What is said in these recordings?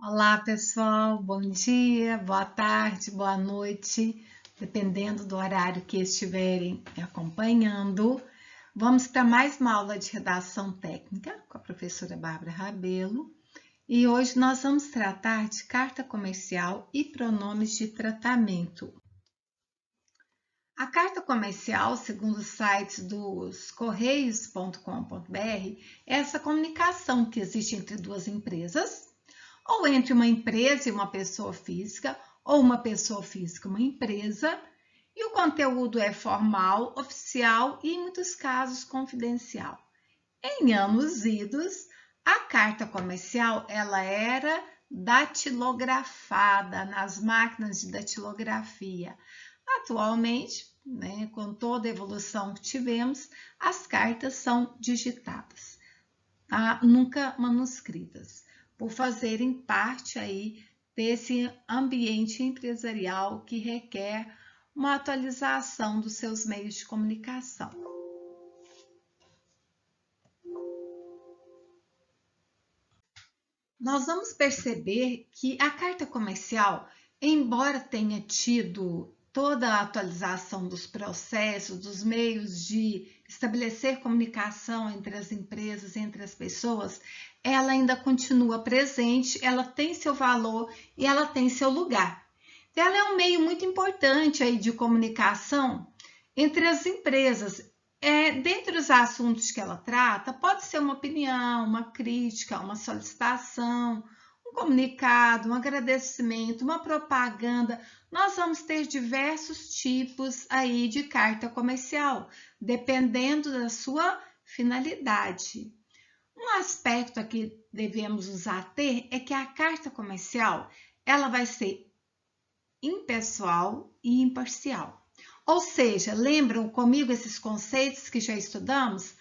Olá, pessoal. Bom dia, boa tarde, boa noite, dependendo do horário que estiverem me acompanhando. Vamos para mais uma aula de redação técnica com a professora Bárbara Rabelo. E hoje nós vamos tratar de carta comercial e pronomes de tratamento. A carta comercial, segundo os sites dos correios.com.br, é essa comunicação que existe entre duas empresas, ou entre uma empresa e uma pessoa física, ou uma pessoa física e uma empresa, e o conteúdo é formal, oficial e, em muitos casos, confidencial. Em anos idos, a carta comercial ela era datilografada nas máquinas de datilografia. Atualmente, com toda a evolução que tivemos, as cartas são digitadas, nunca manuscritas, por fazerem parte aí desse ambiente empresarial que requer uma atualização dos seus meios de comunicação. Nós vamos perceber que a carta comercial, embora tenha tido toda a atualização dos processos, dos meios de estabelecer comunicação entre as empresas, entre as pessoas, ela ainda continua presente, ela tem seu valor e ela tem seu lugar. Então, ela é um meio muito importante aí de comunicação entre as empresas. Dentre os assuntos que ela trata, pode ser uma opinião, uma crítica, uma solicitação, um comunicado, um agradecimento, uma propaganda. Nós vamos ter diversos tipos aí de carta comercial, dependendo da sua finalidade. Um aspecto a que devemos nos ater é que a carta comercial ela vai ser impessoal e imparcial. Ou seja, lembram comigo esses conceitos que já estudamos?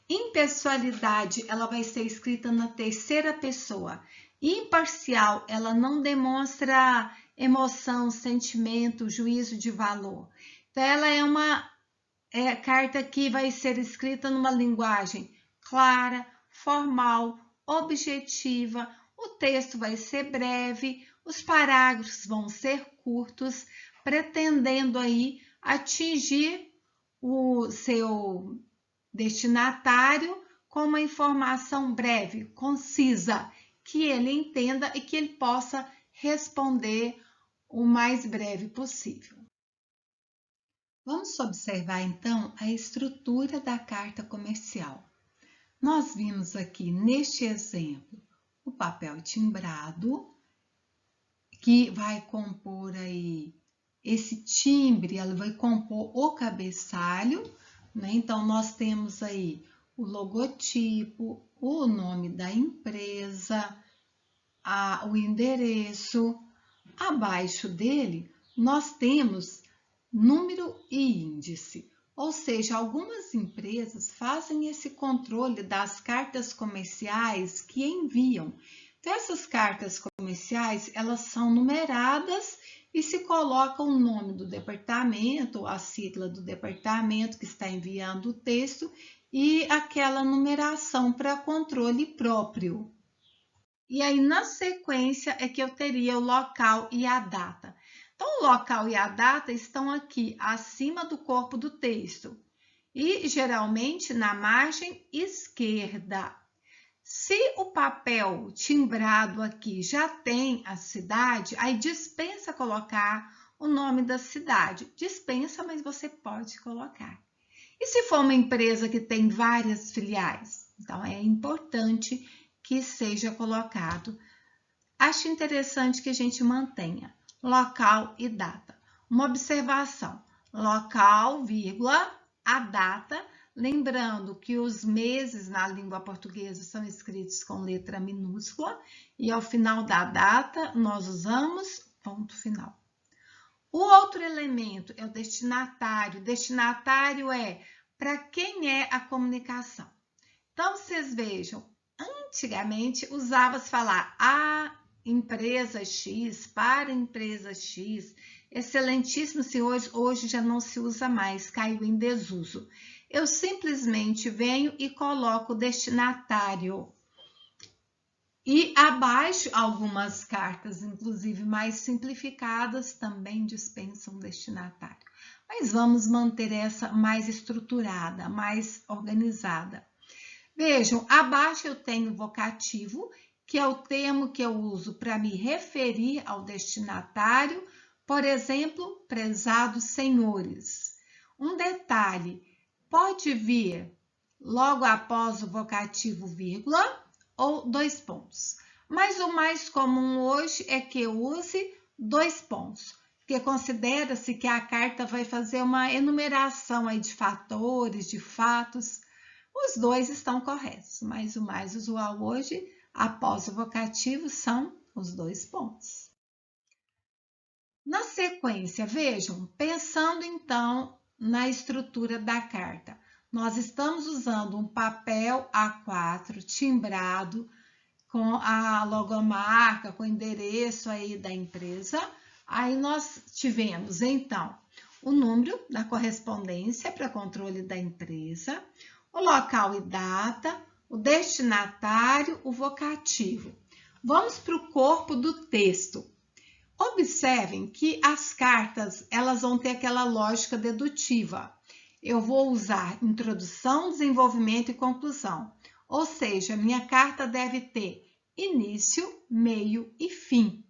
Impessoalidade, ela vai ser escrita na terceira pessoa. Imparcial, ela não demonstra emoção, sentimento, juízo de valor. Então, ela é uma carta que vai ser escrita numa linguagem clara, formal, objetiva. O texto vai ser breve, os parágrafos vão ser curtos, pretendendo aí atingir o seu destinatário com uma informação breve, concisa, que ele entenda e que ele possa responder o mais breve possível. Vamos observar então a estrutura da carta comercial. Nós vimos aqui neste exemplo o papel timbrado, que vai compor aí esse timbre, ela vai compor o cabeçalho, né? Então, nós temos aí o logotipo, o nome da empresa, o endereço. Abaixo dele, nós temos número e índice, ou seja, algumas empresas fazem esse controle das cartas comerciais que enviam. Então, essas cartas comerciais, elas são numeradas e se coloca o nome do departamento, a sigla do departamento que está enviando o texto e aquela numeração para controle próprio. E aí, na sequência, é que eu teria o local e a data. Então, o local e a data estão aqui acima do corpo do texto e geralmente na margem esquerda. Se o papel timbrado aqui já tem a cidade, aí dispensa colocar o nome da cidade. Dispensa, mas você pode colocar. E se for uma empresa que tem várias filiais? Então, é importante que seja colocado. Acho interessante que a gente mantenha local e data. Uma observação: local, vírgula, a data. Lembrando que os meses na língua portuguesa são escritos com letra minúscula e ao final da data nós usamos ponto final. O outro elemento é o destinatário. Destinatário é para quem é a comunicação. Então, vocês vejam, antigamente usava-se falar a empresa X, para a empresa X. Excelentíssimo, se hoje já não se usa mais, caiu em desuso. Eu simplesmente venho e coloco o destinatário. E abaixo, algumas cartas, inclusive mais simplificadas, também dispensam destinatário. Mas vamos manter essa mais estruturada, mais organizada. Vejam, abaixo eu tenho vocativo, que é o termo que eu uso para me referir ao destinatário. Por exemplo, prezados senhores. Um detalhe, pode vir logo após o vocativo, vírgula, ou 2 pontos. Mas o mais comum hoje é que eu use 2 pontos, porque considera-se que a carta vai fazer uma enumeração aí de fatores, de fatos. Os dois estão corretos, mas o mais usual hoje, após o vocativo, são os 2 pontos. Na sequência, vejam, pensando então na estrutura da carta, nós estamos usando um papel A4 timbrado com a logomarca, com o endereço aí da empresa. Aí nós tivemos, então, o número da correspondência para controle da empresa, o local e data, o destinatário, o vocativo. Vamos para o corpo do texto. Observem que as cartas, elas vão ter aquela lógica dedutiva. Eu vou usar introdução, desenvolvimento e conclusão. Ou seja, minha carta deve ter início, meio e fim.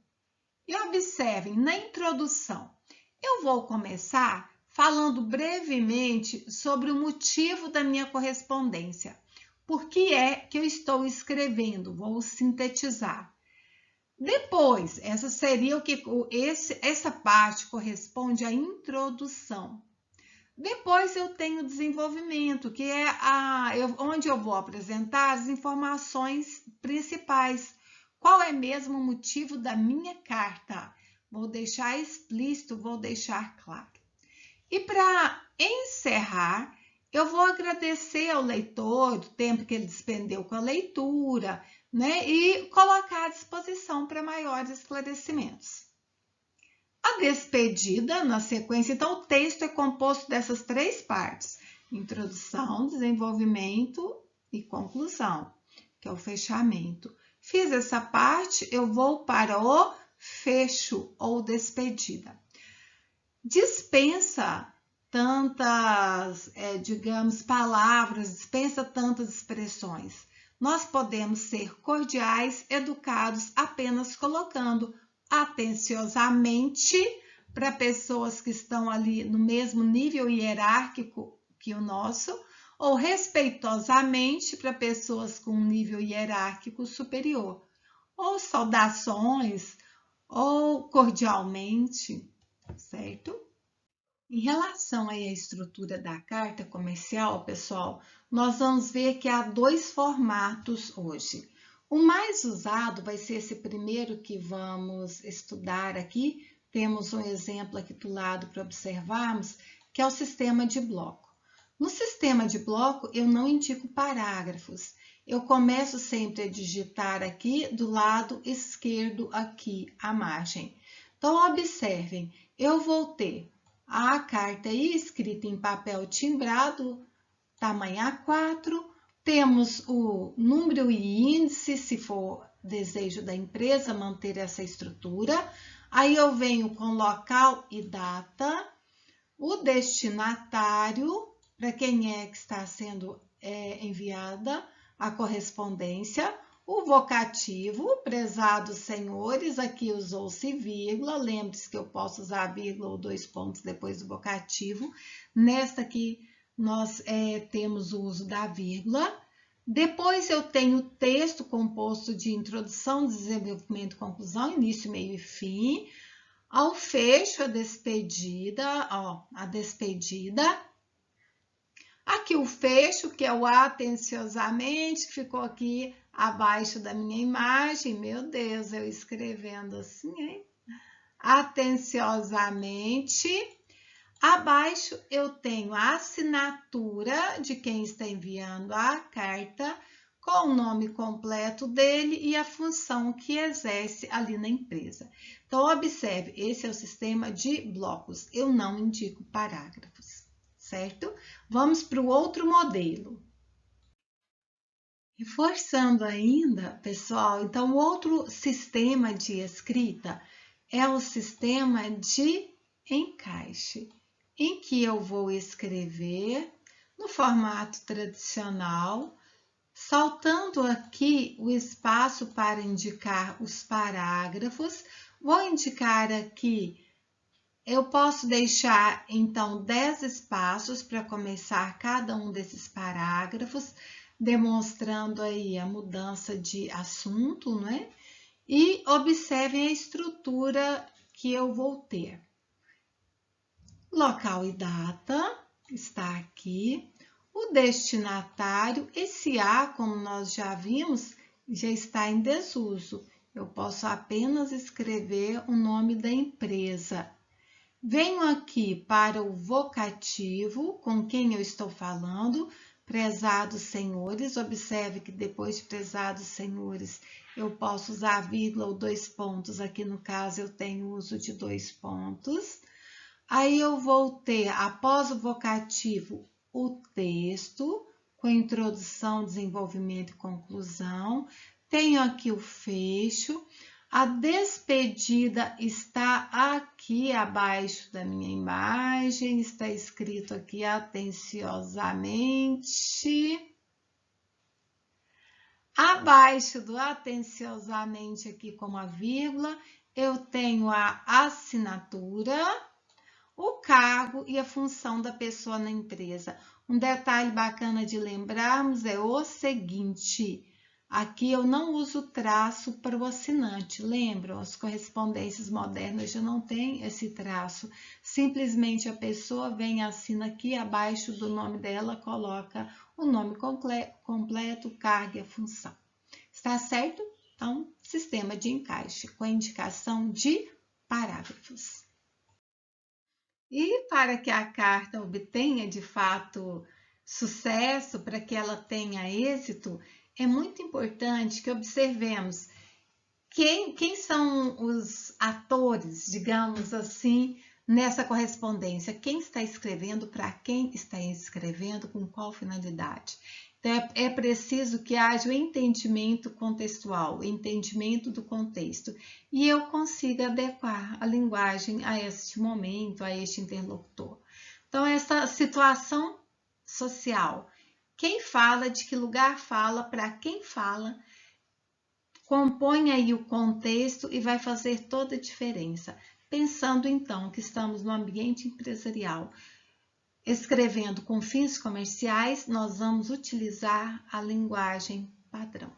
E observem, na introdução, eu vou começar falando brevemente sobre o motivo da minha correspondência. Por que é que eu estou escrevendo? Vou sintetizar. Depois, essa seria essa parte corresponde à introdução. Depois eu tenho desenvolvimento, que é onde eu vou apresentar as informações principais. Qual é mesmo o motivo da minha carta? Vou deixar explícito, vou deixar claro. E para encerrar, eu vou agradecer ao leitor o tempo que ele despendeu com a leitura, né? E colocar à disposição para maiores esclarecimentos. A despedida, na sequência, então o texto é composto dessas 3 partes: introdução, desenvolvimento e conclusão, que é o fechamento. Fiz essa parte, eu vou para o fecho ou despedida. Dispensa tantas, digamos, palavras, dispensa tantas expressões. Nós podemos ser cordiais, educados, apenas colocando atenciosamente para pessoas que estão ali no mesmo nível hierárquico que o nosso, ou respeitosamente para pessoas com um nível hierárquico superior, ou saudações, ou cordialmente, certo? Em relação aí à estrutura da carta comercial, pessoal, nós vamos ver que há 2 formatos hoje. O mais usado vai ser esse primeiro que vamos estudar aqui. Temos um exemplo aqui do lado para observarmos, que é o sistema de bloco. No sistema de bloco, eu não indico parágrafos. Eu começo sempre a digitar aqui do lado esquerdo, aqui, a margem. Então, observem, eu vou ter a carta aí escrita em papel timbrado, tamanho A4, temos o número e índice, se for desejo da empresa manter essa estrutura. Aí eu venho com local e data, o destinatário, para quem é que está sendo enviada a correspondência, o vocativo, prezados senhores, aqui usou-se vírgula, lembre-se que eu posso usar vírgula ou 2 pontos depois do vocativo. Nesta aqui, nós temos o uso da vírgula. Depois eu tenho o texto composto de introdução, desenvolvimento, conclusão, início, meio e fim. Ao fecho, a despedida, a despedida. Aqui o fecho, que é o atenciosamente, que ficou aqui abaixo da minha imagem. Meu Deus, eu escrevendo assim, hein? Atenciosamente. Abaixo eu tenho a assinatura de quem está enviando a carta, com o nome completo dele e a função que exerce ali na empresa. Então, observe, esse é o sistema de blocos. Eu não indico parágrafos, certo? Vamos para o outro modelo. Reforçando ainda, pessoal, então outro sistema de escrita é o sistema de encaixe, em que eu vou escrever no formato tradicional, saltando aqui o espaço para indicar os parágrafos. Vou indicar aqui, eu posso deixar então 10 espaços para começar cada um desses parágrafos, demonstrando aí a mudança de assunto, né? E observem a estrutura que eu vou ter. Local e data está aqui. O destinatário, esse A, como nós já vimos, já está em desuso. Eu posso apenas escrever o nome da empresa. Venho aqui para o vocativo, com quem eu estou falando, prezados senhores. Observe que depois de prezados senhores, eu posso usar vírgula ou 2 pontos. Aqui no caso, eu tenho uso de 2 pontos. Aí eu vou ter, após o vocativo, o texto, com introdução, desenvolvimento e conclusão. Tenho aqui o fecho. A despedida está aqui abaixo da minha imagem, está escrito aqui atenciosamente. Abaixo do atenciosamente, aqui com uma vírgula, eu tenho a assinatura, o cargo e a função da pessoa na empresa. Um detalhe bacana de lembrarmos é o seguinte: aqui eu não uso traço para o assinante. Lembram? As correspondências modernas já não têm esse traço. Simplesmente a pessoa vem e assina aqui, abaixo do nome dela, coloca o nome completo, cargo e a função. Está certo? Então, sistema de encaixe com a indicação de parágrafos. E para que a carta obtenha de fato sucesso, para que ela tenha êxito, é muito importante que observemos quem são os atores, digamos assim, nessa correspondência. Quem está escrevendo, para quem está escrevendo, com qual finalidade. Então, é preciso que haja o entendimento contextual, o entendimento do contexto, e eu consiga adequar a linguagem a este momento, a este interlocutor. Então, essa situação social, quem fala, de que lugar fala, para quem fala, compõe aí o contexto e vai fazer toda a diferença. Pensando então que estamos no ambiente empresarial, escrevendo com fins comerciais, nós vamos utilizar a linguagem padrão.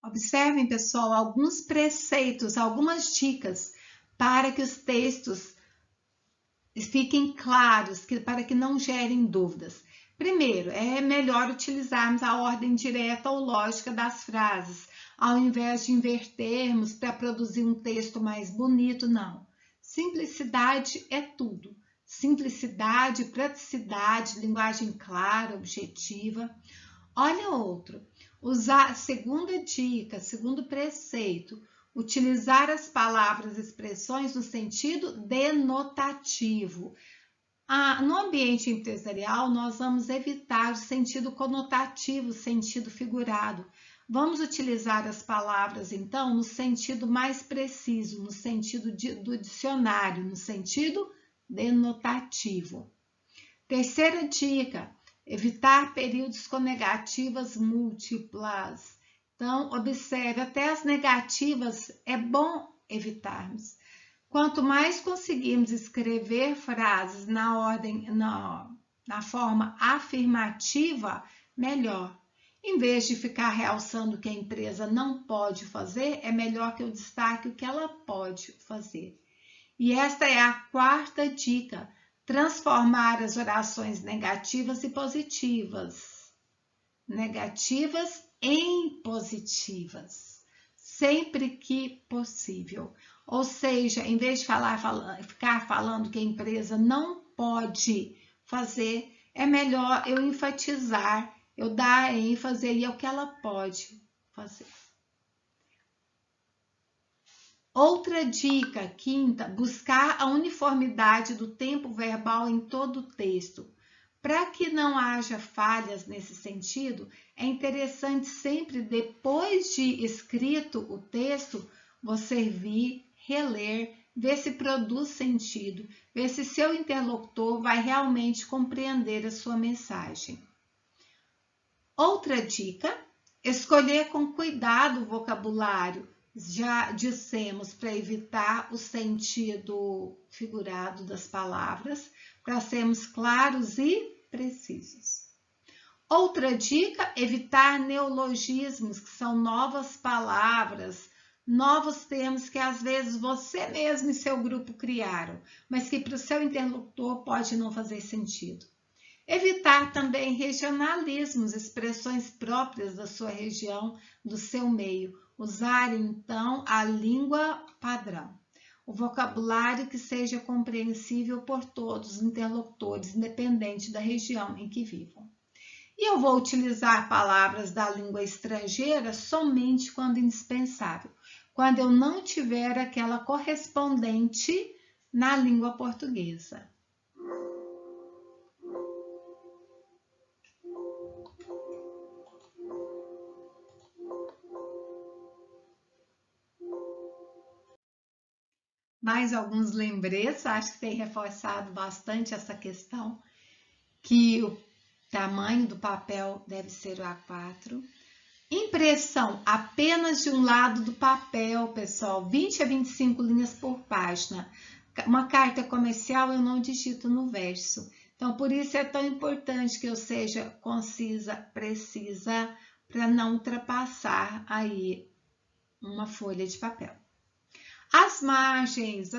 Observem, pessoal, alguns preceitos, algumas dicas para que os textos fiquem claros, para que não gerem dúvidas. Primeiro, é melhor utilizarmos a ordem direta ou lógica das frases, ao invés de invertermos para produzir um texto mais bonito, não. Simplicidade é tudo. Simplicidade, praticidade, linguagem clara, objetiva. Olha outro. Usar, segunda dica, segundo preceito, utilizar as palavras e expressões no sentido denotativo. No ambiente empresarial, nós vamos evitar o sentido conotativo, o sentido figurado. Vamos utilizar as palavras, então, no sentido mais preciso, no sentido do dicionário, no sentido denotativo. Terceira dica, evitar períodos com negativas múltiplas. Então, observe, até as negativas é bom evitarmos. Quanto mais conseguirmos escrever frases na ordem, na forma afirmativa, melhor. Em vez de ficar realçando o que a empresa não pode fazer, é melhor que eu destaque o que ela pode fazer. E esta é a quarta dica: transformar as orações negativas e positivas. Negativas em positivas, sempre que possível. Ou seja, em vez de ficar falando que a empresa não pode fazer, é melhor eu enfatizar, eu dar ênfase ali ao que ela pode fazer. Outra dica, quinta, buscar a uniformidade do tempo verbal em todo o texto. Para que não haja falhas nesse sentido, é interessante sempre, depois de escrito o texto, você vir, reler, ver se produz sentido, ver se seu interlocutor vai realmente compreender a sua mensagem. Outra dica, escolher com cuidado o vocabulário. Já dissemos para evitar o sentido figurado das palavras, para sermos claros e precisos. Outra dica, evitar neologismos, que são novas palavras, novos termos que às vezes você mesmo e seu grupo criaram, mas que para o seu interlocutor pode não fazer sentido. Evitar também regionalismos, expressões próprias da sua região, do seu meio. Usar, então, a língua padrão. O vocabulário que seja compreensível por todos os interlocutores, independente da região em que vivam. E eu vou utilizar palavras da língua estrangeira somente quando indispensável, quando eu não tiver aquela correspondente na língua portuguesa. Mais alguns lembretes, acho que tem reforçado bastante essa questão, que o tamanho do papel deve ser o A4. Impressão apenas de um lado do papel, pessoal, 20 a 25 linhas por página. Uma carta comercial eu não digito no verso. Então, por isso é tão importante que eu seja concisa, precisa, para não ultrapassar aí uma folha de papel. As margens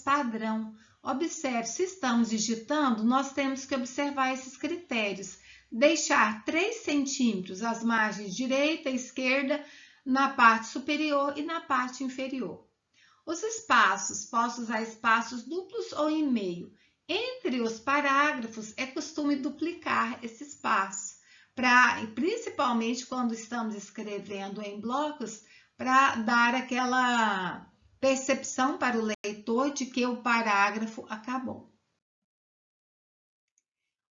padrão. Observe, se estamos digitando, nós temos que observar esses critérios. Deixar 3 centímetros as margens direita e esquerda na parte superior e na parte inferior. Os espaços, posso usar espaços duplos ou em meio. Entre os parágrafos, é costume duplicar esse espaço, principalmente quando estamos escrevendo em blocos, para dar aquela percepção para o leitor de que o parágrafo acabou.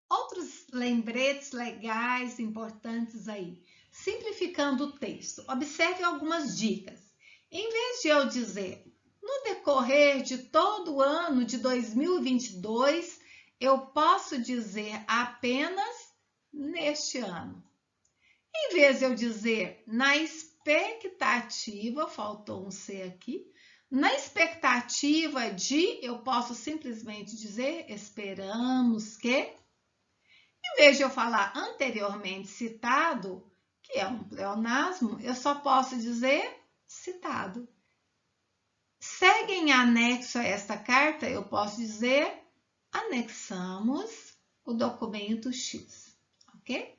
Outros lembretes legais, importantes aí. Simplificando o texto, observe algumas dicas. Em vez de eu dizer, no decorrer de todo o ano de 2022, eu posso dizer apenas neste ano. Em vez de eu dizer na expectativa, faltou um C aqui, na expectativa de, eu posso simplesmente dizer, esperamos que. Em vez de eu falar anteriormente citado, que é um pleonasmo, eu só posso dizer citado. Segue em anexo a esta carta, eu posso dizer anexamos o documento X, ok?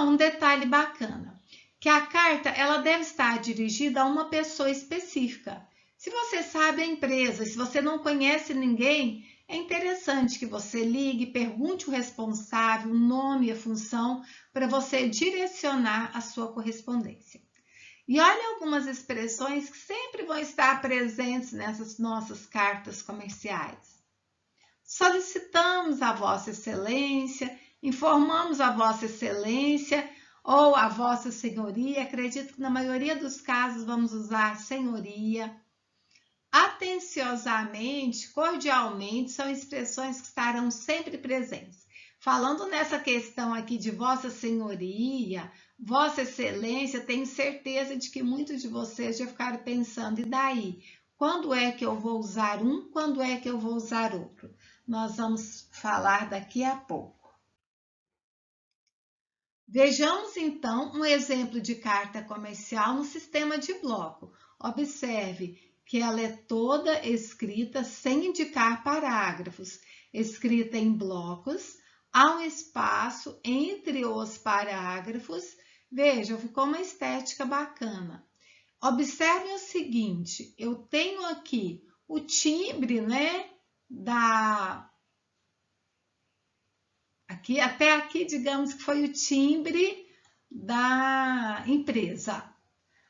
Um detalhe bacana, que a carta ela deve estar dirigida a uma pessoa específica. Se você sabe a empresa, se você não conhece ninguém, é interessante que você ligue, pergunte o responsável, o nome e a função, para você direcionar a sua correspondência. E olha algumas expressões que sempre vão estar presentes nessas nossas cartas comerciais. Solicitamos a Vossa Excelência, informamos a Vossa Excelência ou a Vossa Senhoria. Acredito que na maioria dos casos vamos usar senhoria. Atenciosamente, cordialmente, são expressões que estarão sempre presentes. Falando nessa questão aqui de Vossa Senhoria, Vossa Excelência, tenho certeza de que muitos de vocês já ficaram pensando, e daí? Quando é que eu vou usar um? Quando é que eu vou usar outro? Nós vamos falar daqui a pouco. Vejamos, então, um exemplo de carta comercial no sistema de bloco. Observe que ela é toda escrita sem indicar parágrafos, escrita em blocos, há um espaço entre os parágrafos. Veja, ficou uma estética bacana. Observe o seguinte, eu tenho aqui o timbre, né, até aqui, digamos que foi o timbre da empresa.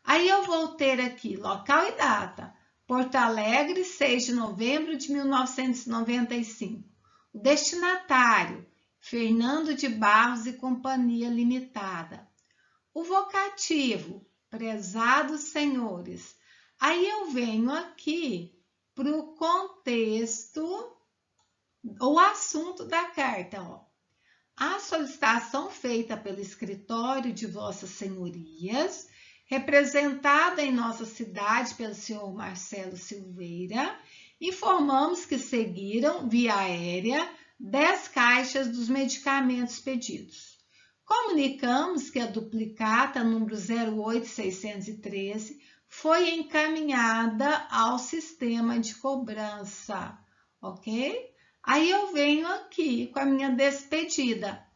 Aí eu vou ter aqui local e data. Porto Alegre, 6 de novembro de 1995. O destinatário, Fernando de Barros e Companhia Limitada. O vocativo, prezados senhores. Aí eu venho aqui para o contexto, o assunto da carta, ó. A solicitação feita pelo escritório de Vossas Senhorias, representada em nossa cidade pelo senhor Marcelo Silveira, informamos que seguiram, via aérea, 10 caixas dos medicamentos pedidos. Comunicamos que a duplicata número 08613 foi encaminhada ao sistema de cobrança, ok? Aí eu venho aqui com a minha despedida.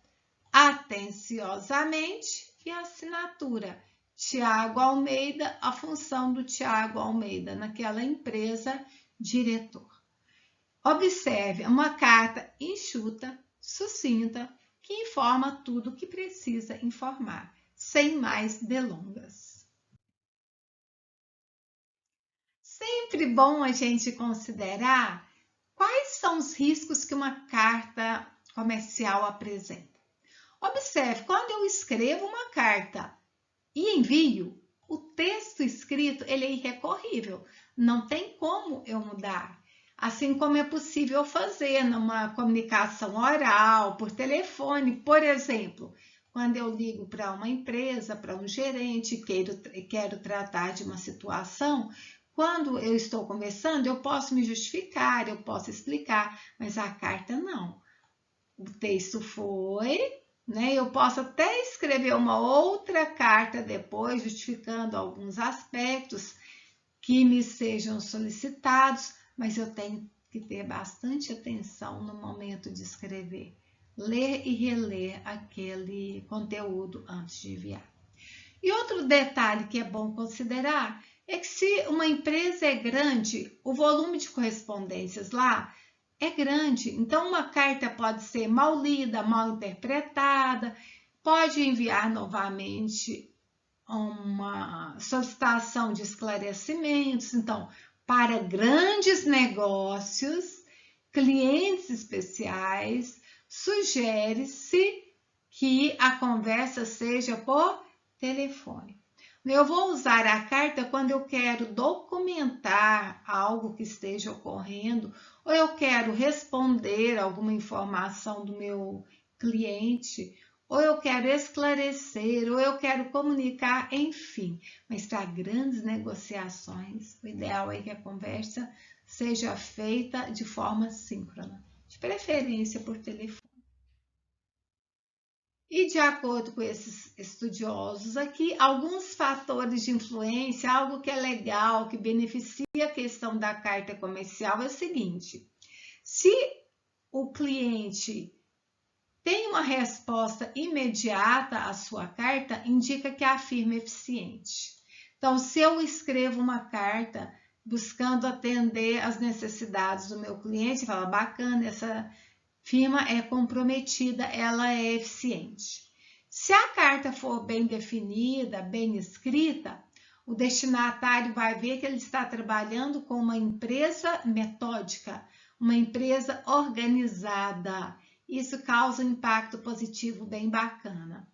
Atenciosamente, e a assinatura. Tiago Almeida, a função do Tiago Almeida naquela empresa, diretor. Observe, uma carta enxuta, sucinta, que informa tudo o que precisa informar, sem mais delongas. Sempre bom a gente considerar quais são os riscos que uma carta comercial apresenta. Observe, quando eu escrevo uma carta e envio, o texto escrito ele é irrecorrível, não tem como eu mudar. Assim como é possível fazer numa comunicação oral, por telefone, por exemplo, quando eu ligo para uma empresa, para um gerente, quero tratar de uma situação, quando eu estou conversando, eu posso me justificar, eu posso explicar, mas a carta não. O texto foi, né? Eu posso até escrever uma outra carta depois, justificando alguns aspectos que me sejam solicitados, mas eu tenho que ter bastante atenção no momento de escrever, ler e reler aquele conteúdo antes de enviar. E outro detalhe que é bom considerar é que se uma empresa é grande, o volume de correspondências lá é grande. Então, uma carta pode ser mal lida, mal interpretada, pode enviar novamente uma solicitação de esclarecimentos. Então, para grandes negócios, clientes especiais, sugere-se que a conversa seja por telefone. Eu vou usar a carta quando eu quero documentar algo que esteja ocorrendo, ou eu quero responder alguma informação do meu cliente, ou eu quero esclarecer, ou eu quero comunicar, enfim. Mas para grandes negociações, o ideal é que a conversa seja feita de forma síncrona, de preferência por telefone. E de acordo com esses estudiosos aqui, alguns fatores de influência, algo que é legal, que beneficia a questão da carta comercial é o seguinte: se o cliente tem uma resposta imediata à sua carta, indica que a firma é eficiente. Então, se eu escrevo uma carta buscando atender às necessidades do meu cliente, fala, bacana, essa firma é comprometida, ela é eficiente. Se a carta for bem definida, bem escrita, o destinatário vai ver que ele está trabalhando com uma empresa metódica, uma empresa organizada. Isso causa um impacto positivo bem bacana.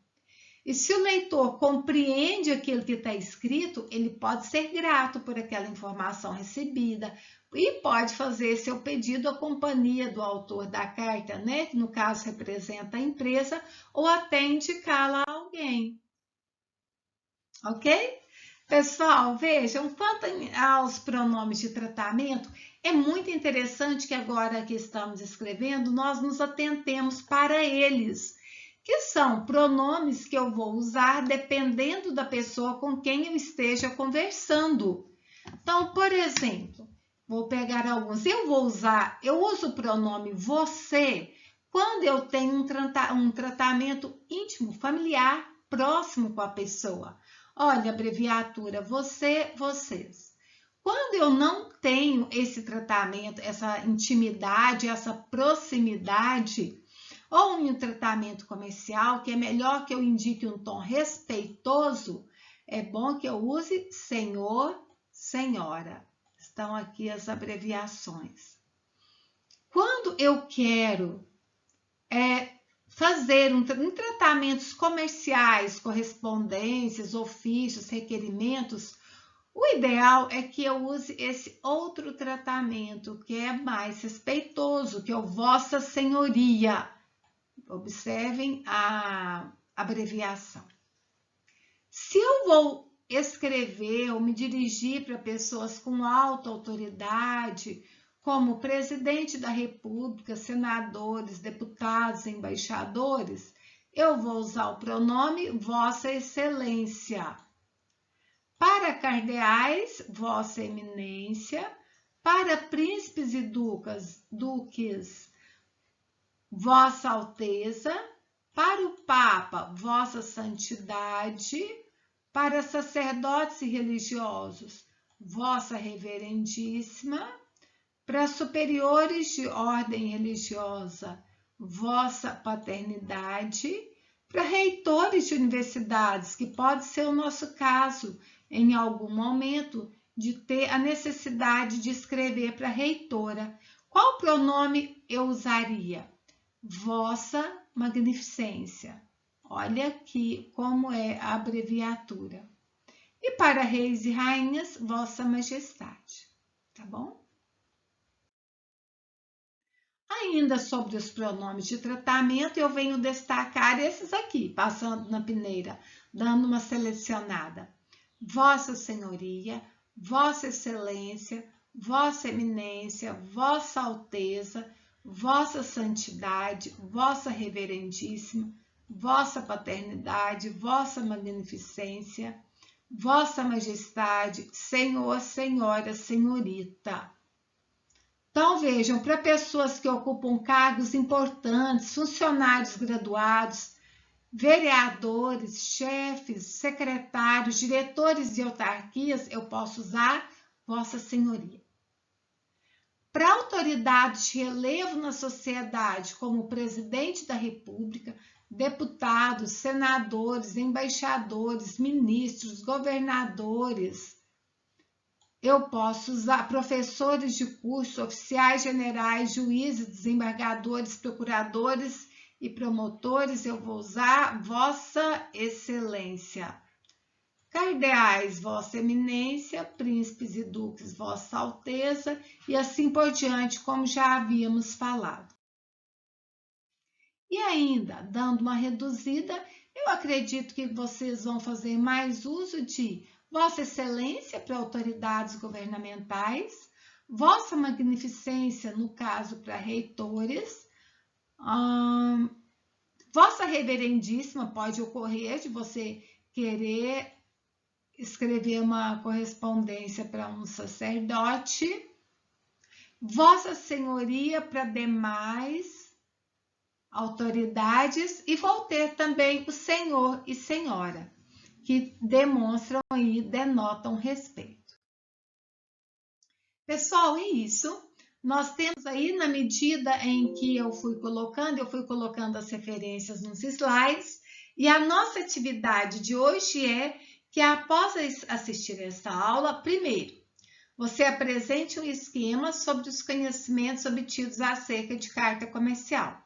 E se o leitor compreende aquilo que está escrito, ele pode ser grato por aquela informação recebida e pode fazer seu pedido à companhia do autor da carta, né? Que no caso representa a empresa, ou até indicá-la a alguém. Ok? Pessoal, vejam, quanto aos pronomes de tratamento, é muito interessante que agora que estamos escrevendo, nós nos atentemos para eles, que são pronomes que eu vou usar dependendo da pessoa com quem eu esteja conversando. Então, por exemplo, vou pegar alguns. Eu uso o pronome você quando eu tenho um tratamento íntimo, familiar, próximo com a pessoa. Olha, abreviatura, você, vocês. Quando eu não tenho esse tratamento, essa intimidade, essa proximidade, ou um tratamento comercial, que é melhor que eu indique um tom respeitoso, é bom que eu use senhor, senhora. Estão aqui as abreviações. Quando eu quero fazer em tratamentos comerciais, correspondências, ofícios, requerimentos, o ideal é que eu use esse outro tratamento, que é mais respeitoso, que é o Vossa Senhoria. Observem a abreviação. Se eu vou escrever ou me dirigir para pessoas com alta autoridade, como o presidente da República, senadores, deputados, embaixadores, eu vou usar o pronome Vossa Excelência. Para cardeais, Vossa Eminência. Para príncipes e duques, Vossa Alteza. Para o Papa, Vossa Santidade. Para sacerdotes e religiosos, Vossa Reverendíssima. Para superiores de ordem religiosa, Vossa Paternidade. Para reitores de universidades, que pode ser o nosso caso, em algum momento, de ter a necessidade de escrever para reitora. Qual pronome eu usaria? Vossa Magnificência. Olha aqui como é a abreviatura. E para reis e rainhas, Vossa Majestade. Tá bom? Ainda sobre os pronomes de tratamento, eu venho destacar esses aqui, passando na peneira, dando uma selecionada. Vossa Senhoria, Vossa Excelência, Vossa Eminência, Vossa Alteza, Vossa Santidade, Vossa Reverendíssima, Vossa Paternidade, Vossa Magnificência, Vossa Majestade, Senhor, Senhora, Senhorita. Então, vejam, para pessoas que ocupam cargos importantes, funcionários graduados, vereadores, chefes, secretários, diretores de autarquias, eu posso usar Vossa Senhoria. Para autoridades de relevo na sociedade, como o presidente da República, deputados, senadores, embaixadores, ministros, governadores, eu posso usar professores de curso, oficiais generais, juízes, desembargadores, procuradores e promotores, eu vou usar Vossa Excelência. Cardeais, Vossa Eminência, príncipes e duques, Vossa Alteza, e assim por diante, como já havíamos falado. E ainda, dando uma reduzida, eu acredito que vocês vão fazer mais uso de Vossa Excelência para autoridades governamentais, Vossa Magnificência, no caso, para reitores, Vossa Reverendíssima, pode ocorrer de você querer escrever uma correspondência para um sacerdote, Vossa Senhoria para demais autoridades, e vou ter também o Senhor e Senhora, que demonstram e denotam respeito. Pessoal, é isso. Nós temos aí, na medida em que eu fui colocando as referências nos slides, e a nossa atividade de hoje é que, após assistir essa aula, primeiro, você apresente um esquema sobre os conhecimentos obtidos acerca de carta comercial.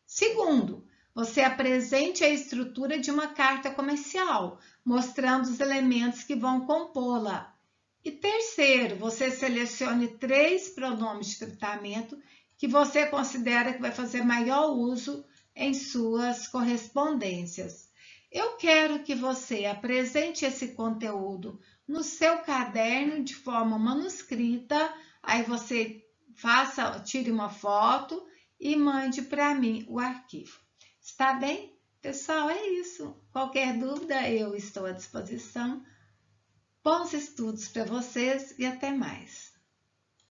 Segundo, você apresente a estrutura de uma carta comercial, mostrando os elementos que vão compô-la. E terceiro, você selecione 3 pronomes de tratamento que você considera que vai fazer maior uso em suas correspondências. Eu quero que você apresente esse conteúdo no seu caderno de forma manuscrita, aí você tire uma foto e mande para mim o arquivo. Está bem? Pessoal, é isso. Qualquer dúvida, eu estou à disposição. Bons estudos para vocês e até mais.